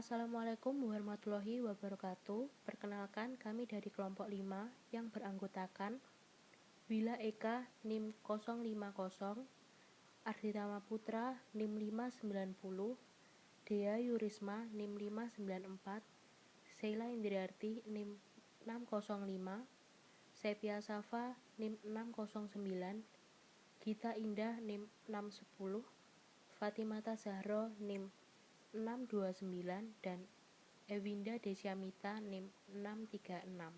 Assalamualaikum warahmatullahi wabarakatuh. Perkenalkan, kami dari kelompok 5 yang beranggotakan Wila Eka NIM 050, Arditama Putra NIM 590, Dea Yurisma NIM 594, Sheila Indriarti NIM 605, Sepia Safa NIM 609, Gita Indah NIM 610, Fatimata Zahro NIM 629, dan Ewinda Desyamita NIM 636.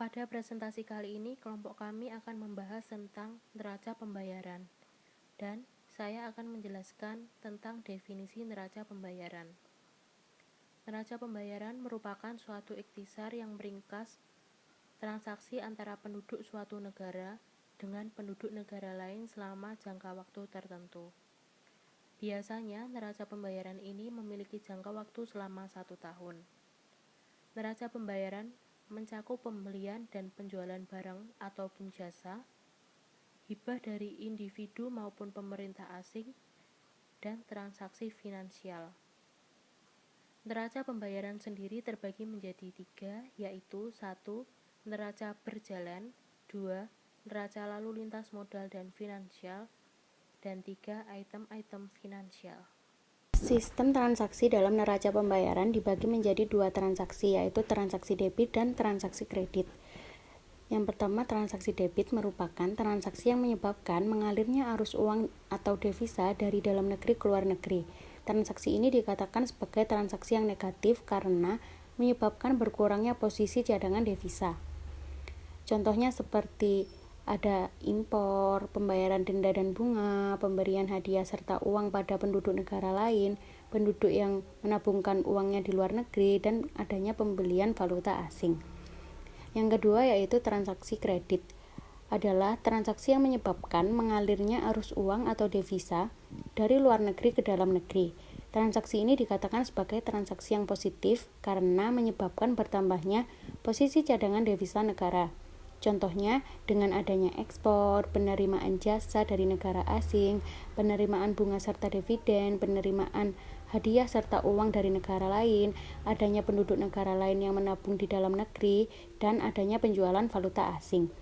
Pada presentasi kali ini, kelompok kami akan membahas tentang neraca pembayaran, dan saya akan menjelaskan tentang definisi neraca pembayaran. Neraca pembayaran merupakan suatu ikhtisar yang meringkas transaksi antara penduduk suatu negara dengan penduduk negara lain selama jangka waktu tertentu. Biasanya, neraca pembayaran ini memiliki jangka waktu selama 1 tahun. Neraca pembayaran mencakup pembelian dan penjualan barang ataupun jasa, hibah dari individu maupun pemerintah asing, dan transaksi finansial. Neraca pembayaran sendiri terbagi menjadi 3, yaitu 1. Neraca berjalan, 2. Neraca lalu lintas modal dan finansial, dan 3. Item-item finansial. Sistem transaksi dalam neraca pembayaran dibagi menjadi 2 transaksi, yaitu transaksi debit dan transaksi kredit. Yang pertama, transaksi debit merupakan transaksi yang menyebabkan mengalirnya arus uang atau devisa dari dalam negeri ke luar negeri. Transaksi ini dikatakan sebagai transaksi yang negatif karena menyebabkan berkurangnya posisi cadangan devisa. Contohnya seperti ada impor, pembayaran denda dan bunga, pemberian hadiah serta uang pada penduduk negara lain, penduduk yang menabungkan uangnya di luar negeri, dan adanya pembelian valuta asing. Yang kedua yaitu transaksi kredit. Adalah transaksi yang menyebabkan mengalirnya arus uang atau devisa dari luar negeri ke dalam negeri. Transaksi ini dikatakan sebagai transaksi yang positif karena menyebabkan bertambahnya posisi cadangan devisa negara. Contohnya dengan adanya ekspor, penerimaan jasa dari negara asing, penerimaan bunga serta dividen, penerimaan hadiah serta uang dari negara lain, adanya penduduk negara lain yang menabung di dalam negeri, dan adanya penjualan valuta asing.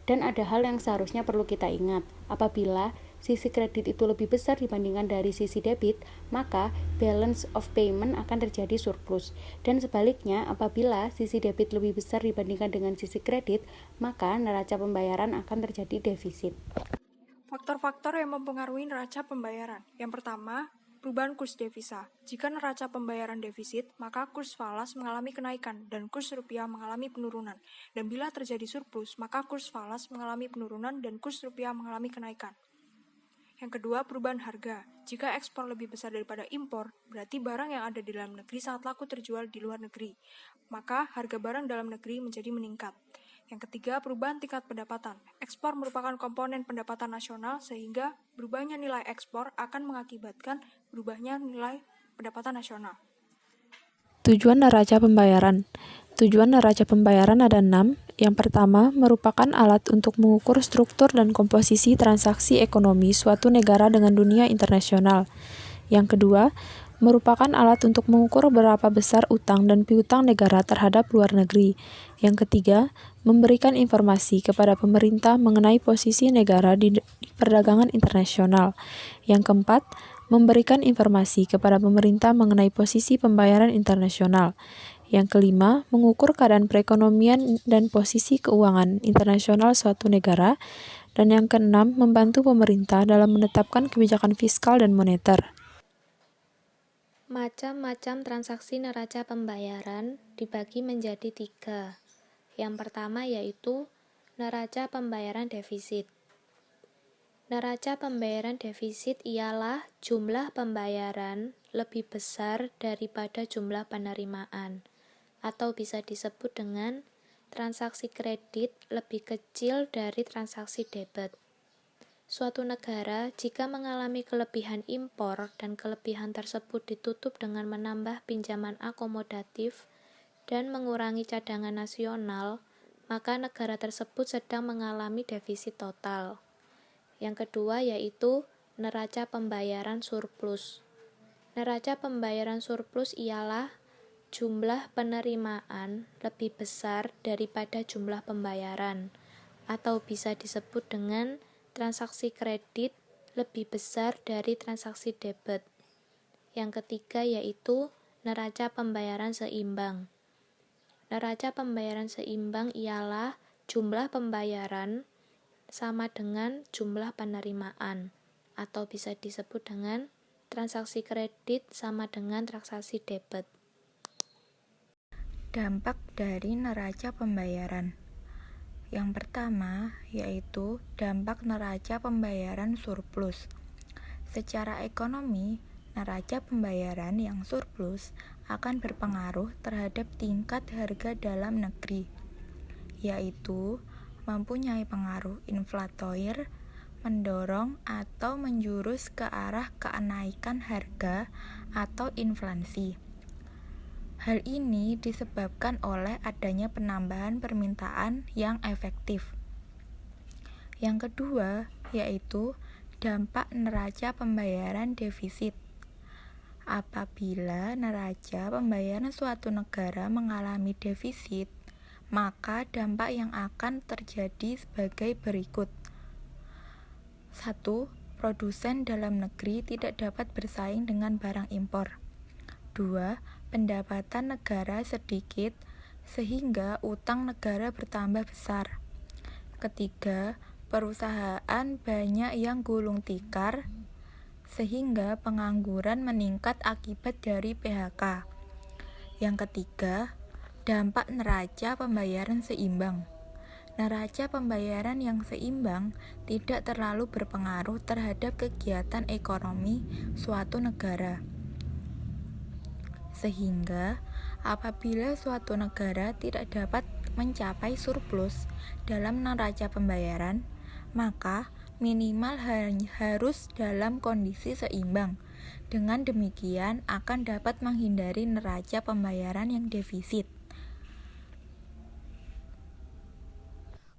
Dan ada hal yang seharusnya perlu kita ingat, apabila sisi kredit itu lebih besar dibandingkan dari sisi debit, maka balance of payment akan terjadi surplus. Dan sebaliknya, apabila sisi debit lebih besar dibandingkan dengan sisi kredit, maka neraca pembayaran akan terjadi defisit. Faktor-faktor yang mempengaruhi neraca pembayaran. Yang pertama, perubahan kurs devisa. Jika neraca pembayaran defisit, maka kurs falas mengalami kenaikan dan kurs rupiah mengalami penurunan. Dan bila terjadi surplus, maka kurs falas mengalami penurunan dan kurs rupiah mengalami kenaikan. Yang kedua, perubahan harga. Jika ekspor lebih besar daripada impor, berarti barang yang ada di dalam negeri sangat laku terjual di luar negeri. Maka harga barang dalam negeri menjadi meningkat. Yang ketiga, perubahan tingkat pendapatan. Ekspor merupakan komponen pendapatan nasional sehingga berubahnya nilai ekspor akan mengakibatkan berubahnya nilai pendapatan nasional. Tujuan neraca pembayaran. Tujuan neraca pembayaran ada 6. Yang pertama, merupakan alat untuk mengukur struktur dan komposisi transaksi ekonomi suatu negara dengan dunia internasional. Yang kedua, merupakan alat untuk mengukur berapa besar utang dan piutang negara terhadap luar negeri. Yang ketiga, memberikan informasi kepada pemerintah mengenai posisi negara di perdagangan internasional. Yang keempat, memberikan informasi kepada pemerintah mengenai posisi pembayaran internasional. Yang kelima, mengukur keadaan perekonomian dan posisi keuangan internasional suatu negara. Dan yang keenam, membantu pemerintah dalam menetapkan kebijakan fiskal dan moneter. Macam-macam transaksi neraca pembayaran dibagi menjadi 3. Yang pertama yaitu neraca pembayaran defisit. Neraca pembayaran defisit ialah jumlah pembayaran lebih besar daripada jumlah penerimaan, atau bisa disebut dengan transaksi kredit lebih kecil dari transaksi debit. Suatu negara jika mengalami kelebihan impor dan kelebihan tersebut ditutup dengan menambah pinjaman akomodatif dan mengurangi cadangan nasional, maka negara tersebut sedang mengalami defisit total. Yang kedua yaitu neraca pembayaran surplus. Neraca pembayaran surplus ialah jumlah penerimaan lebih besar daripada jumlah pembayaran, atau bisa disebut dengan transaksi kredit lebih besar dari transaksi debit. Yang ketiga yaitu neraca pembayaran seimbang. Neraca pembayaran seimbang ialah jumlah pembayaran sama dengan jumlah penerimaan, atau bisa disebut dengan transaksi kredit sama dengan transaksi debit. Dampak dari neraca pembayaran. Yang pertama yaitu dampak neraca pembayaran surplus. Secara ekonomi, neraca pembayaran yang surplus akan berpengaruh terhadap tingkat harga dalam negeri, yaitu mempunyai pengaruh inflatoir, mendorong atau menjurus ke arah kenaikan harga atau inflasi. Hal ini disebabkan oleh adanya penambahan permintaan yang efektif. Yang kedua yaitu dampak neraca pembayaran defisit. Apabila neraca pembayaran suatu negara mengalami defisit, maka dampak yang akan terjadi sebagai berikut. 1. Produsen dalam negeri tidak dapat bersaing dengan barang impor. 2. Pendapatan negara sedikit sehingga utang negara bertambah besar. Ketiga, perusahaan banyak yang gulung tikar sehingga pengangguran meningkat akibat dari PHK. Yang ketiga, dampak neraca pembayaran seimbang. Neraca pembayaran yang seimbang tidak terlalu berpengaruh terhadap kegiatan ekonomi suatu negara. Sehingga, apabila suatu negara tidak dapat mencapai surplus dalam neraca pembayaran, maka minimal harus dalam kondisi seimbang. Dengan demikian akan dapat menghindari neraca pembayaran yang defisit.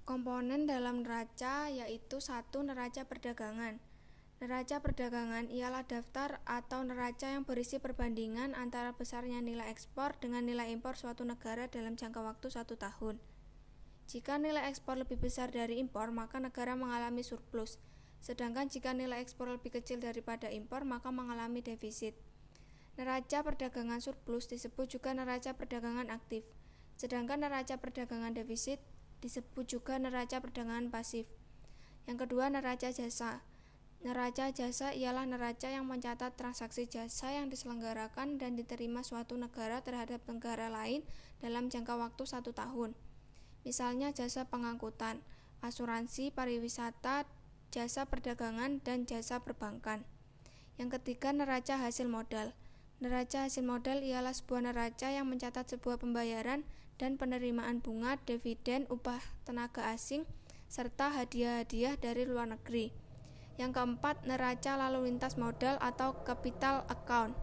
Komponen dalam neraca yaitu 1. Neraca perdagangan. Neraca perdagangan ialah daftar atau neraca yang berisi perbandingan antara besarnya nilai ekspor dengan nilai impor suatu negara dalam jangka waktu 1 tahun. Jika nilai ekspor lebih besar dari impor, maka negara mengalami surplus. Sedangkan jika nilai ekspor lebih kecil daripada impor, maka mengalami defisit. Neraca perdagangan surplus disebut juga neraca perdagangan aktif. Sedangkan neraca perdagangan defisit disebut juga neraca perdagangan pasif. Yang kedua, neraca jasa. Neraca jasa ialah neraca yang mencatat transaksi jasa yang diselenggarakan dan diterima suatu negara terhadap negara lain dalam jangka waktu 1 tahun. Misalnya jasa pengangkutan, asuransi, pariwisata, jasa perdagangan, dan jasa perbankan. Yang ketiga, neraca hasil modal. Neraca hasil modal ialah sebuah neraca yang mencatat sebuah pembayaran dan penerimaan bunga, dividen, upah tenaga asing, serta hadiah-hadiah dari luar negeri. Yang keempat, neraca lalu lintas modal atau capital account.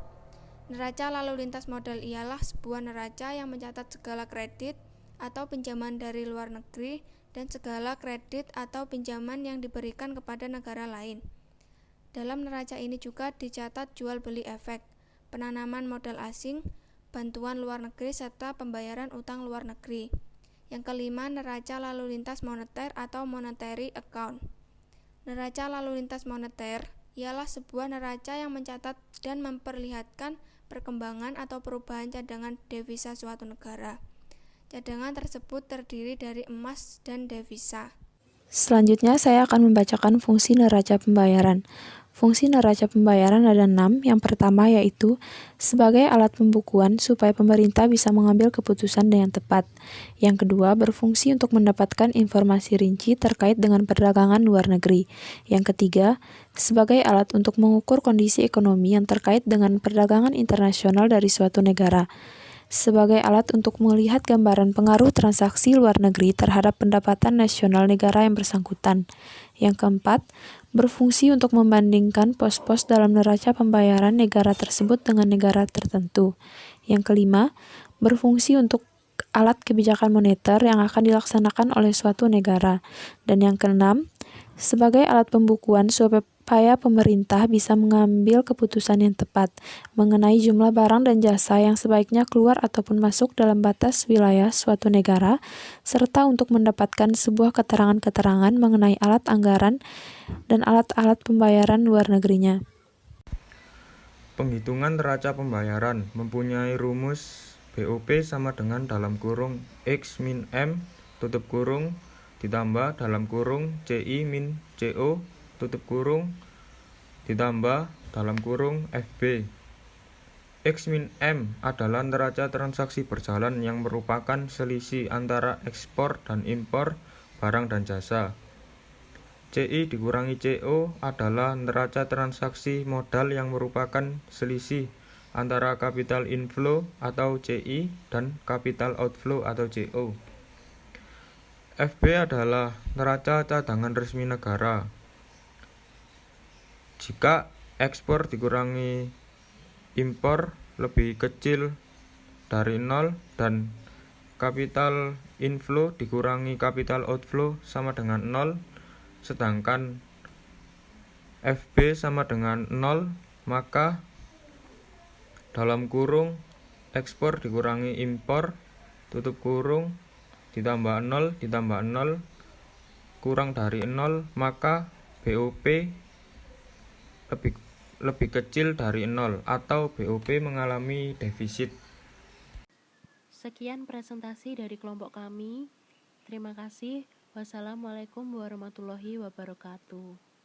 Neraca lalu lintas modal ialah sebuah neraca yang mencatat segala kredit atau pinjaman dari luar negeri dan segala kredit atau pinjaman yang diberikan kepada negara lain. Dalam neraca ini juga dicatat jual beli efek, penanaman modal asing, bantuan luar negeri, serta pembayaran utang luar negeri. Yang kelima, neraca lalu lintas moneter atau monetary account. Neraca lalu lintas moneter ialah sebuah neraca yang mencatat dan memperlihatkan perkembangan atau perubahan cadangan devisa suatu negara. Cadangan tersebut terdiri dari emas dan devisa. Selanjutnya saya akan membacakan fungsi neraca pembayaran. Fungsi neraca pembayaran ada 6. Yang pertama yaitu sebagai alat pembukuan supaya pemerintah bisa mengambil keputusan dengan tepat. Yang kedua, berfungsi untuk mendapatkan informasi rinci terkait dengan perdagangan luar negeri. Yang ketiga, sebagai alat untuk mengukur kondisi ekonomi yang terkait dengan perdagangan internasional dari suatu negara. Sebagai alat untuk melihat gambaran pengaruh transaksi luar negeri terhadap pendapatan nasional negara yang bersangkutan. Yang keempat, berfungsi untuk membandingkan pos-pos dalam neraca pembayaran negara tersebut dengan negara tertentu. Yang kelima, berfungsi untuk alat kebijakan moneter yang akan dilaksanakan oleh suatu negara. Dan yang keenam, sebagai alat pembukuan supaya pemerintah bisa mengambil keputusan yang tepat mengenai jumlah barang dan jasa yang sebaiknya keluar ataupun masuk dalam batas wilayah suatu negara, serta untuk mendapatkan sebuah keterangan-keterangan mengenai alat anggaran dan alat-alat pembayaran luar negerinya. Penghitungan neraca pembayaran mempunyai rumus BOP sama dengan dalam kurung X min M tutup kurung ditambah dalam kurung CI min CO tutup kurung ditambah dalam kurung FB. X min M adalah neraca transaksi berjalan yang merupakan selisih antara ekspor dan impor barang dan jasa. CI dikurangi CO adalah neraca transaksi modal yang merupakan selisih antara capital inflow atau CI dan capital outflow atau CO. FB adalah neraca cadangan resmi negara. Jika ekspor dikurangi impor lebih kecil dari 0 dan capital inflow dikurangi capital outflow sama dengan 0, sedangkan FB sama dengan 0, maka dalam kurung ekspor dikurangi impor tutup kurung ditambah 0 kurang dari 0, maka BOP lebih kecil dari 0 atau BOP mengalami defisit. Sekian presentasi dari kelompok kami. Terima kasih. Wassalamualaikum warahmatullahi wabarakatuh.